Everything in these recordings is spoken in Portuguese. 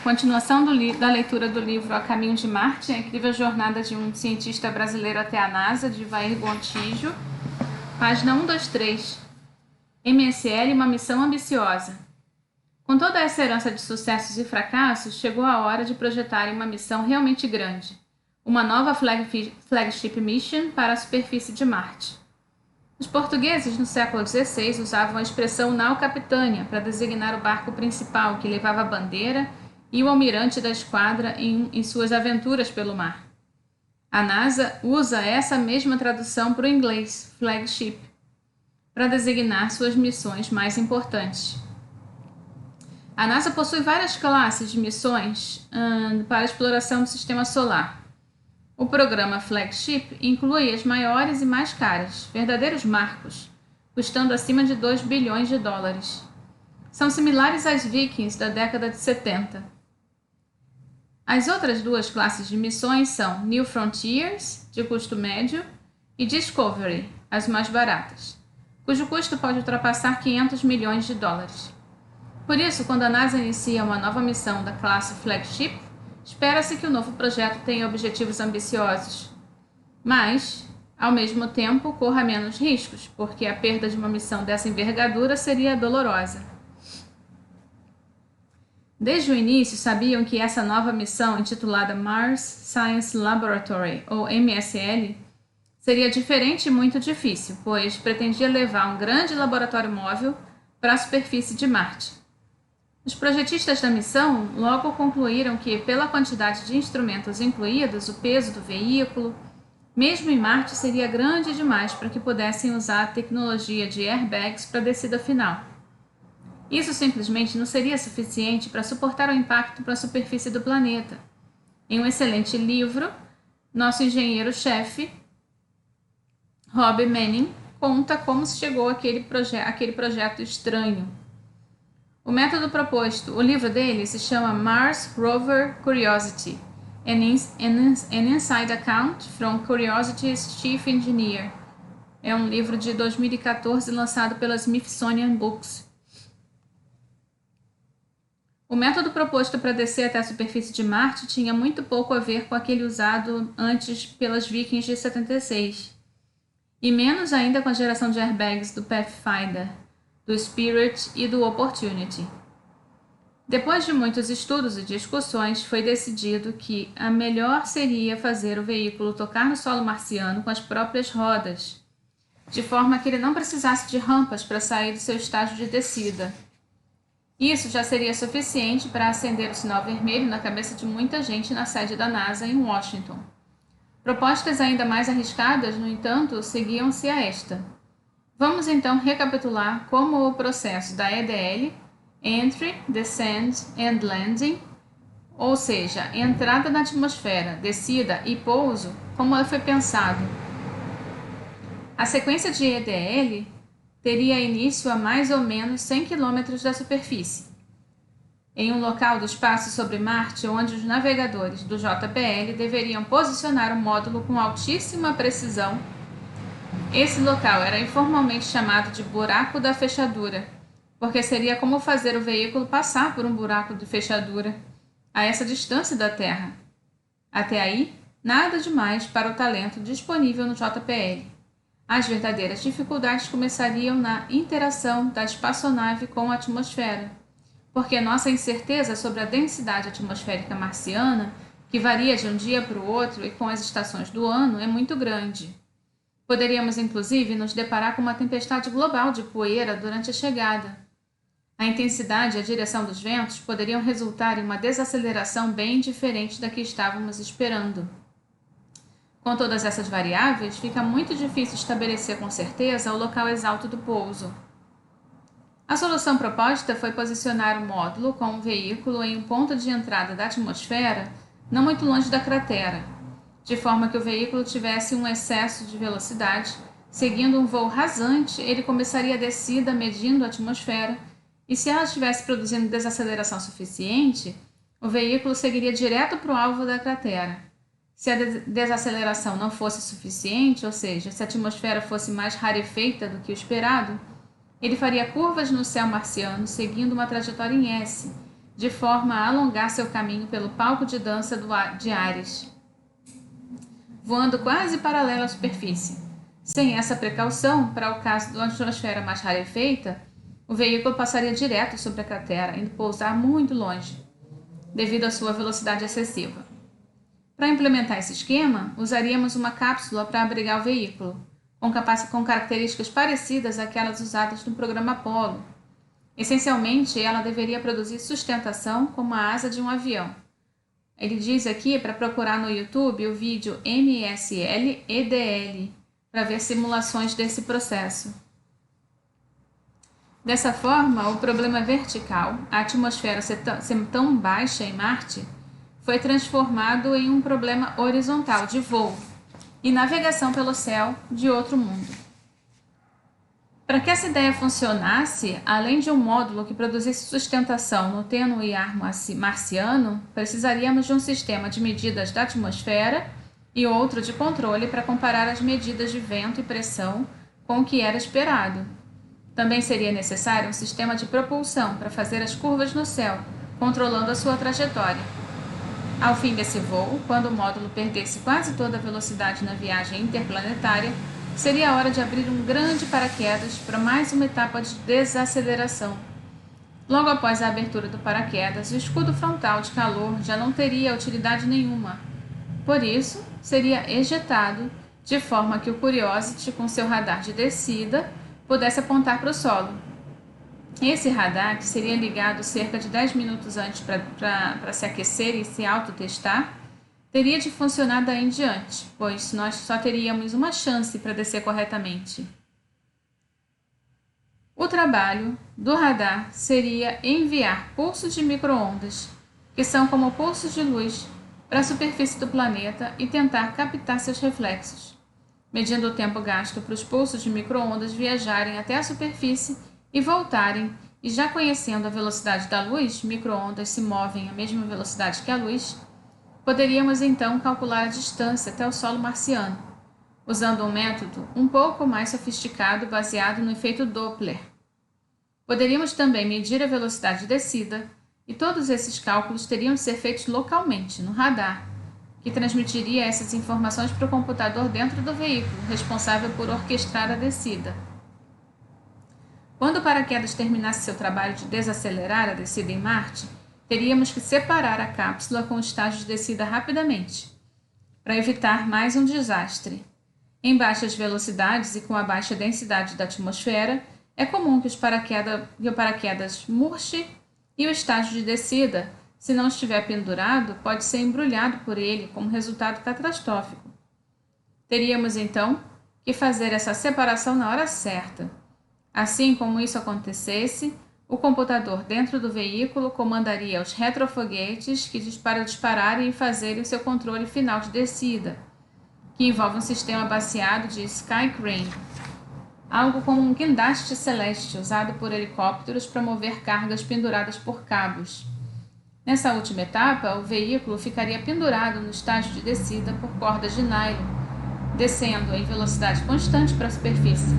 continuação da leitura do livro A Caminho de Marte, a incrível jornada de um cientista brasileiro até a NASA, de Vair Gontijo. Página 123. MSL, uma missão ambiciosa. Com toda essa herança de sucessos e fracassos, chegou a hora de projetarem uma missão realmente grande. Uma nova flagship mission para a superfície de Marte. Os portugueses, no século XVI, usavam a expressão nau capitânia para designar o barco principal que levava a bandeira e o almirante da esquadra em suas aventuras pelo mar. A NASA usa essa mesma tradução para o inglês, flagship, para designar suas missões mais importantes. A NASA possui várias classes de missões para a exploração do sistema solar. O programa Flagship inclui as maiores e mais caras, verdadeiros marcos, custando acima de 2 bilhões de dólares. São similares às Vikings da década de 70. As outras duas classes de missões são New Frontiers, de custo médio, e Discovery, as mais baratas, cujo custo pode ultrapassar 500 milhões de dólares. Por isso, quando a NASA inicia uma nova missão da classe Flagship, espera-se que o novo projeto tenha objetivos ambiciosos, mas, ao mesmo tempo, corra menos riscos, porque a perda de uma missão dessa envergadura seria dolorosa. Desde o início, sabiam que essa nova missão, intitulada Mars Science Laboratory, ou MSL, seria diferente e muito difícil, pois pretendia levar um grande laboratório móvel para a superfície de Marte. Os projetistas da missão logo concluíram que, pela quantidade de instrumentos incluídos, o peso do veículo, mesmo em Marte, seria grande demais para que pudessem usar a tecnologia de airbags para a descida final. Isso simplesmente não seria suficiente para suportar o impacto para a superfície do planeta. Em um excelente livro, nosso engenheiro-chefe, Rob Manning, conta como se chegou àquele projeto estranho. O método proposto, o livro dele se chama Mars Rover Curiosity, an Inside Account from Curiosity's Chief Engineer. É um livro de 2014 lançado pela Smithsonian Books. O método proposto para descer até a superfície de Marte tinha muito pouco a ver com aquele usado antes pelas Vikings de 76, e menos ainda com a geração de airbags do Pathfinder, do Spirit e do Opportunity. Depois de muitos estudos e discussões, foi decidido que a melhor seria fazer o veículo tocar no solo marciano com as próprias rodas, de forma que ele não precisasse de rampas para sair do seu estágio de descida. Isso já seria suficiente para acender o sinal vermelho na cabeça de muita gente na sede da NASA em Washington. Propostas ainda mais arriscadas, no entanto, seguiam-se a esta. Vamos então recapitular como o processo da EDL, Entry, Descent and Landing, ou seja, entrada na atmosfera, descida e pouso, como ela foi pensado. A sequência de EDL teria início a mais ou menos 100 km da superfície, em um local do espaço sobre Marte onde os navegadores do JPL deveriam posicionar um módulo com altíssima precisão. Esse local era informalmente chamado de buraco da fechadura, porque seria como fazer o veículo passar por um buraco de fechadura a essa distância da Terra. Até aí, nada demais para o talento disponível no JPL. As verdadeiras dificuldades começariam na interação da espaçonave com a atmosfera, porque nossa incerteza sobre a densidade atmosférica marciana, que varia de um dia para o outro e com as estações do ano, é muito grande. Poderíamos, inclusive, nos deparar com uma tempestade global de poeira durante a chegada. A intensidade e a direção dos ventos poderiam resultar em uma desaceleração bem diferente da que estávamos esperando. Com todas essas variáveis, fica muito difícil estabelecer com certeza o local exato do pouso. A solução proposta foi posicionar o módulo com o veículo em um ponto de entrada da atmosfera não muito longe da cratera, de forma que o veículo tivesse um excesso de velocidade. Seguindo um voo rasante, ele começaria a descida medindo a atmosfera, e se ela estivesse produzindo desaceleração suficiente, o veículo seguiria direto para o alvo da cratera. Se a desaceleração não fosse suficiente, ou seja, se a atmosfera fosse mais rarefeita do que o esperado, ele faria curvas no céu marciano seguindo uma trajetória em S, de forma a alongar seu caminho pelo palco de dança de Ares, voando quase paralelo à superfície. Sem essa precaução, para o caso de uma atmosfera mais rarefeita, o veículo passaria direto sobre a cratera, indo pousar muito longe, devido à sua velocidade excessiva. Para implementar esse esquema, usaríamos uma cápsula para abrigar o veículo, com características parecidas àquelas usadas no programa Apollo. Essencialmente, ela deveria produzir sustentação como a asa de um avião. Ele diz aqui para procurar no YouTube o vídeo MSL-EDL para ver simulações desse processo. Dessa forma, o problema vertical, a atmosfera ser tão baixa em Marte, foi transformado em um problema horizontal de voo e navegação pelo céu de outro mundo. Para que essa ideia funcionasse, além de um módulo que produzisse sustentação no tênue ar marciano, precisaríamos de um sistema de medidas da atmosfera e outro de controle para comparar as medidas de vento e pressão com o que era esperado. Também seria necessário um sistema de propulsão para fazer as curvas no céu, controlando a sua trajetória. Ao fim desse voo, quando o módulo perdesse quase toda a velocidade na viagem interplanetária, seria a hora de abrir um grande paraquedas para mais uma etapa de desaceleração. Logo após a abertura do paraquedas, o escudo frontal de calor já não teria utilidade nenhuma. Por isso, seria ejetado, de forma que o Curiosity, com seu radar de descida, pudesse apontar para o solo. Esse radar, que seria ligado cerca de 10 minutos antes para se aquecer e se autotestar, teria de funcionar daí em diante, pois nós só teríamos uma chance para descer corretamente. O trabalho do radar seria enviar pulsos de micro-ondas, que são como pulsos de luz, para a superfície do planeta e tentar captar seus reflexos, medindo o tempo gasto para os pulsos de micro-ondas viajarem até a superfície e voltarem, e já conhecendo a velocidade da luz, micro-ondas se movem à mesma velocidade que a luz, poderíamos então calcular a distância até o solo marciano, usando um método um pouco mais sofisticado baseado no efeito Doppler. Poderíamos também medir a velocidade de descida, e todos esses cálculos teriam de ser feitos localmente, no radar, que transmitiria essas informações para o computador dentro do veículo, responsável por orquestrar a descida. Quando o paraquedas terminasse seu trabalho de desacelerar a descida em Marte, teríamos que separar a cápsula com o estágio de descida rapidamente, para evitar mais um desastre. Em baixas velocidades e com a baixa densidade da atmosfera, é comum que o paraquedas murche e o estágio de descida, se não estiver pendurado, pode ser embrulhado por ele como resultado catastrófico. Teríamos, então, que fazer essa separação na hora certa. Assim como isso acontecesse, o computador dentro do veículo comandaria os retrofoguetes para dispararem e fazerem o seu controle final de descida, que envolve um sistema baseado de Sky Crane, algo como um guindaste celeste usado por helicópteros para mover cargas penduradas por cabos. Nessa última etapa, o veículo ficaria pendurado no estágio de descida por cordas de nylon, descendo em velocidade constante para a superfície.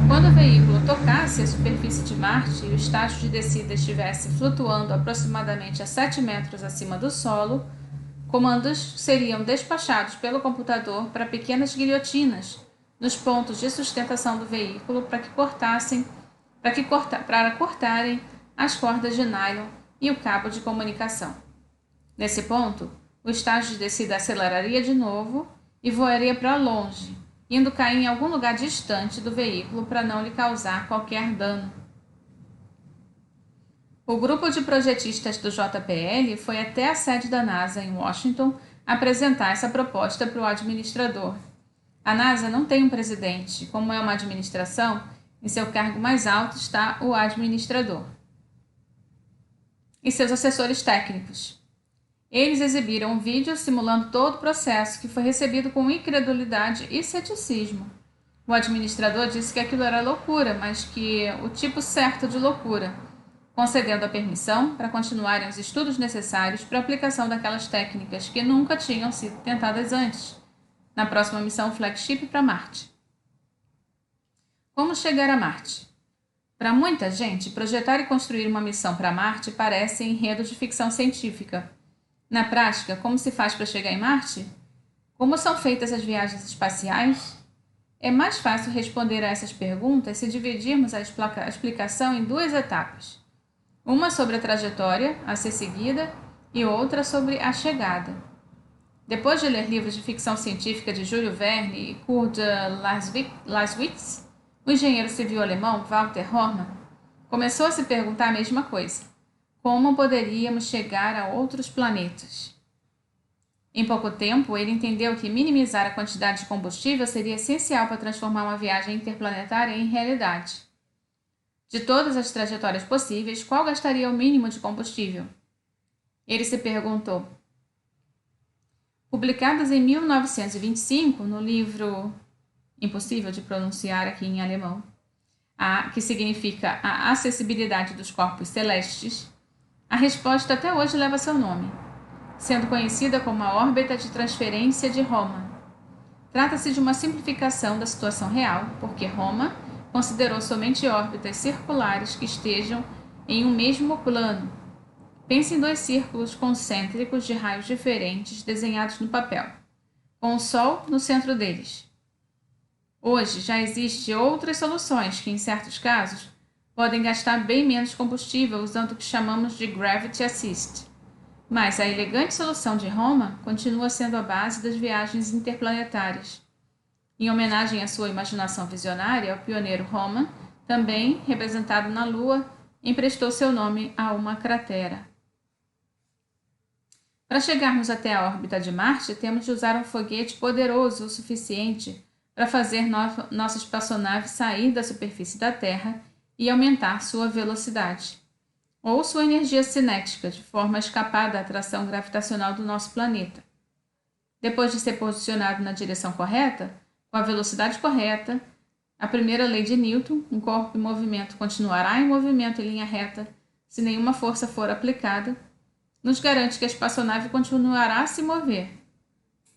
Quando o veículo tocasse a superfície de Marte e o estágio de descida estivesse flutuando aproximadamente a 7 metros acima do solo, comandos seriam despachados pelo computador para pequenas guilhotinas nos pontos de sustentação do veículo para cortarem as cordas de nylon e o cabo de comunicação. Nesse ponto, o estágio de descida aceleraria de novo e voaria para longe, indo cair em algum lugar distante do veículo para não lhe causar qualquer dano. O grupo de projetistas do JPL foi até a sede da NASA em Washington apresentar essa proposta para o administrador. A NASA não tem um presidente, como é uma administração, em seu cargo mais alto está o administrador e seus assessores técnicos. Eles exibiram um vídeo simulando todo o processo, que foi recebido com incredulidade e ceticismo. O administrador disse que aquilo era loucura, mas que o tipo certo de loucura, concedendo a permissão para continuarem os estudos necessários para a aplicação daquelas técnicas que nunca tinham sido tentadas antes, na próxima missão flagship para Marte. Como chegar a Marte? Para muita gente, projetar e construir uma missão para Marte parece enredo de ficção científica. Na prática, como se faz para chegar em Marte? Como são feitas as viagens espaciais? É mais fácil responder a essas perguntas se dividirmos a explicação em duas etapas. Uma sobre a trajetória a ser seguida e outra sobre a chegada. Depois de ler livros de ficção científica de Júlio Verne e Kurt Laswitz, o engenheiro civil alemão Walter Hormann começou a se perguntar a mesma coisa: como poderíamos chegar a outros planetas? Em pouco tempo, ele entendeu que minimizar a quantidade de combustível seria essencial para transformar uma viagem interplanetária em realidade. De todas as trajetórias possíveis, qual gastaria o mínimo de combustível? Ele se perguntou. Publicadas em 1925 no livro, impossível de pronunciar aqui em alemão, que significa A Acessibilidade dos Corpos Celestes, a resposta até hoje leva seu nome, sendo conhecida como a órbita de transferência de Hohmann. Trata-se de uma simplificação da situação real, porque Hohmann considerou somente órbitas circulares que estejam em um mesmo plano. Pense em dois círculos concêntricos de raios diferentes desenhados no papel, com o Sol no centro deles. Hoje já existem outras soluções que, em certos casos, podem gastar bem menos combustível usando o que chamamos de Gravity Assist. Mas a elegante solução de Hohmann continua sendo a base das viagens interplanetárias. Em homenagem à sua imaginação visionária, o pioneiro Hohmann, também representado na Lua, emprestou seu nome a uma cratera. Para chegarmos até a órbita de Marte, temos de usar um foguete poderoso o suficiente para fazer nossa espaçonave sair da superfície da Terra e aumentar sua velocidade, ou sua energia cinética, de forma a escapar da atração gravitacional do nosso planeta. Depois de ser posicionado na direção correta, com a velocidade correta, a primeira lei de Newton, um corpo em movimento continuará em movimento em linha reta se nenhuma força for aplicada, nos garante que a espaçonave continuará a se mover.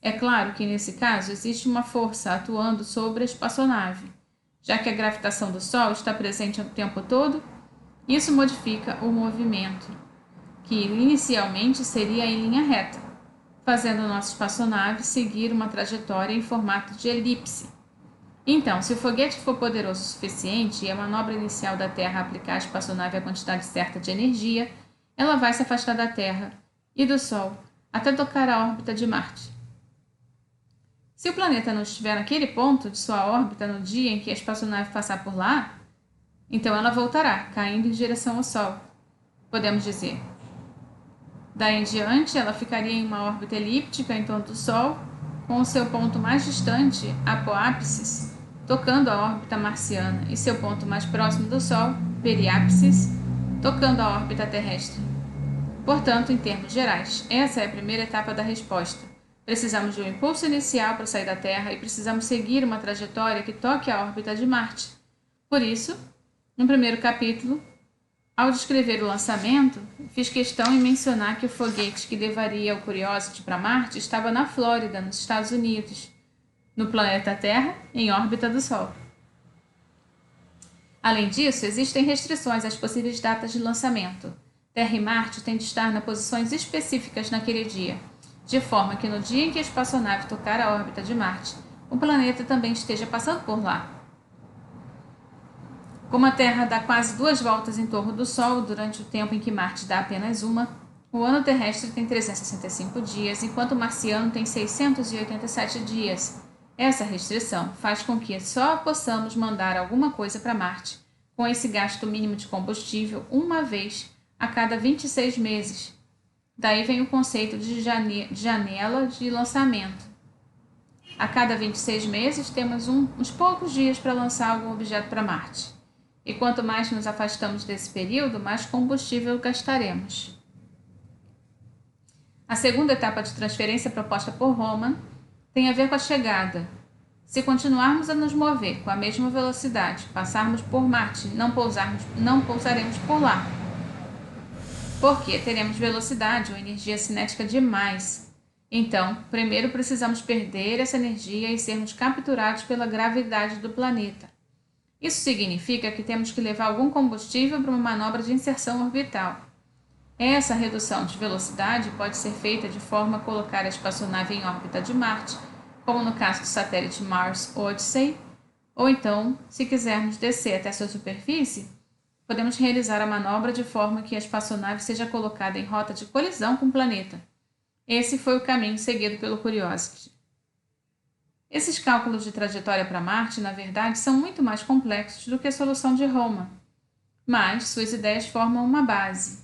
É claro que, nesse caso, existe uma força atuando sobre a espaçonave, já que a gravitação do Sol está presente o tempo todo. Isso modifica o movimento, que inicialmente seria em linha reta, fazendo nossa espaçonave seguir uma trajetória em formato de elipse. Então, se o foguete for poderoso o suficiente e a manobra inicial da Terra aplicar à espaçonave a quantidade certa de energia, ela vai se afastar da Terra e do Sol até tocar a órbita de Marte. Se o planeta não estiver naquele ponto de sua órbita no dia em que a espaçonave passar por lá, então ela voltará, caindo em direção ao Sol, podemos dizer. Daí em diante, ela ficaria em uma órbita elíptica em torno do Sol, com o seu ponto mais distante, apoápsis, tocando a órbita marciana, e seu ponto mais próximo do Sol, periápsis, tocando a órbita terrestre. Portanto, em termos gerais, essa é a primeira etapa da resposta. Precisamos de um impulso inicial para sair da Terra e precisamos seguir uma trajetória que toque a órbita de Marte. Por isso, no primeiro capítulo, ao descrever o lançamento, fiz questão em mencionar que o foguete que levaria o Curiosity para Marte estava na Flórida, nos Estados Unidos, no planeta Terra, em órbita do Sol. Além disso, existem restrições às possíveis datas de lançamento. Terra e Marte têm de estar nas posições específicas naquele dia, de forma que no dia em que a espaçonave tocar a órbita de Marte, o planeta também esteja passando por lá. Como a Terra dá quase 2 voltas em torno do Sol durante o tempo em que Marte dá apenas uma, o ano terrestre tem 365 dias, enquanto o marciano tem 687 dias. Essa restrição faz com que só possamos mandar alguma coisa para Marte com esse gasto mínimo de combustível uma vez a cada 26 meses. Daí vem o conceito de janela de lançamento. A cada 26 meses temos uns poucos dias para lançar algum objeto para Marte. E quanto mais nos afastamos desse período, mais combustível gastaremos. A segunda etapa de transferência proposta por Hohmann tem a ver com a chegada. Se continuarmos a nos mover com a mesma velocidade, passarmos por Marte, não pousaremos por lá, porque teremos velocidade ou energia cinética demais. Então, primeiro precisamos perder essa energia e sermos capturados pela gravidade do planeta. Isso significa que temos que levar algum combustível para uma manobra de inserção orbital. Essa redução de velocidade pode ser feita de forma a colocar a espaçonave em órbita de Marte, como no caso do satélite Mars Odyssey, ou então, se quisermos descer até sua superfície, podemos realizar a manobra de forma que a espaçonave seja colocada em rota de colisão com o planeta. Esse foi o caminho seguido pelo Curiosity. Esses cálculos de trajetória para Marte, na verdade, são muito mais complexos do que a solução de Roma, mas suas ideias formam uma base.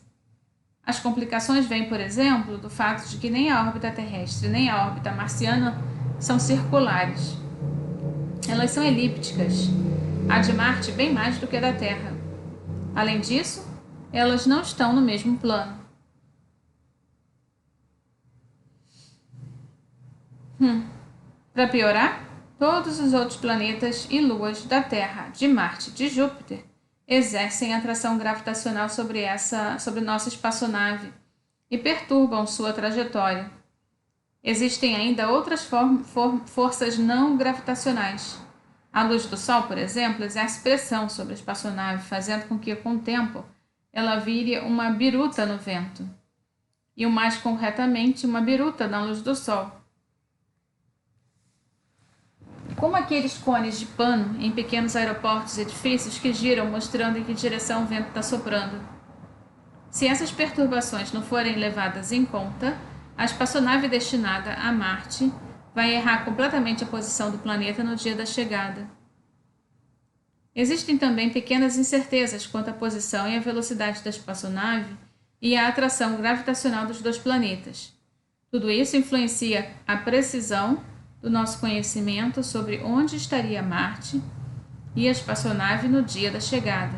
As complicações vêm, por exemplo, do fato de que nem a órbita terrestre nem a órbita marciana são circulares. Elas são elípticas, a de Marte bem mais do que a da Terra. Além disso, elas não estão no mesmo plano. Para piorar, todos os outros planetas e luas da Terra, de Marte e de Júpiter exercem atração gravitacional sobre nossa espaçonave e perturbam sua trajetória. Existem ainda outras forças não gravitacionais. A luz do Sol, por exemplo, exerce pressão sobre a espaçonave, fazendo com que, com o tempo, ela vire uma biruta no vento. E, o mais corretamente, uma biruta na luz do Sol. Como aqueles cones de pano em pequenos aeroportos e edifícios que giram mostrando em que direção o vento está soprando. Se essas perturbações não forem levadas em conta, a espaçonave destinada a Marte vai errar completamente a posição do planeta no dia da chegada. Existem também pequenas incertezas quanto à posição e à velocidade da espaçonave e à atração gravitacional dos dois planetas. Tudo isso influencia a precisão do nosso conhecimento sobre onde estaria Marte e a espaçonave no dia da chegada.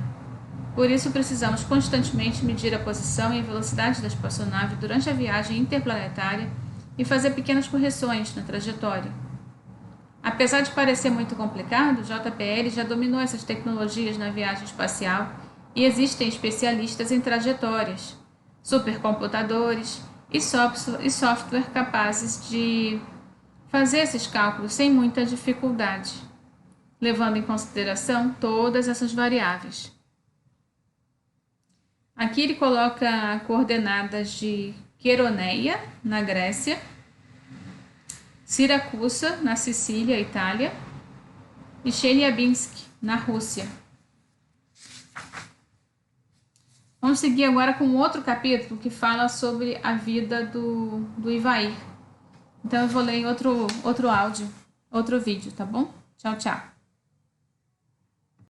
Por isso, precisamos constantemente medir a posição e a velocidade da espaçonave durante a viagem interplanetária e fazer pequenas correções na trajetória. Apesar de parecer muito complicado, o JPL já dominou essas tecnologias na viagem espacial e existem especialistas em trajetórias, supercomputadores e software capazes de fazer esses cálculos sem muita dificuldade, levando em consideração todas essas variáveis. Aqui ele coloca coordenadas de Queroneia, na Grécia, Siracusa, na Sicília, Itália, e Chelyabinsk, na Rússia. Vamos seguir agora com outro capítulo que fala sobre a vida do Ivair. Então eu vou ler em outro áudio, outro vídeo, tá bom? Tchau, tchau.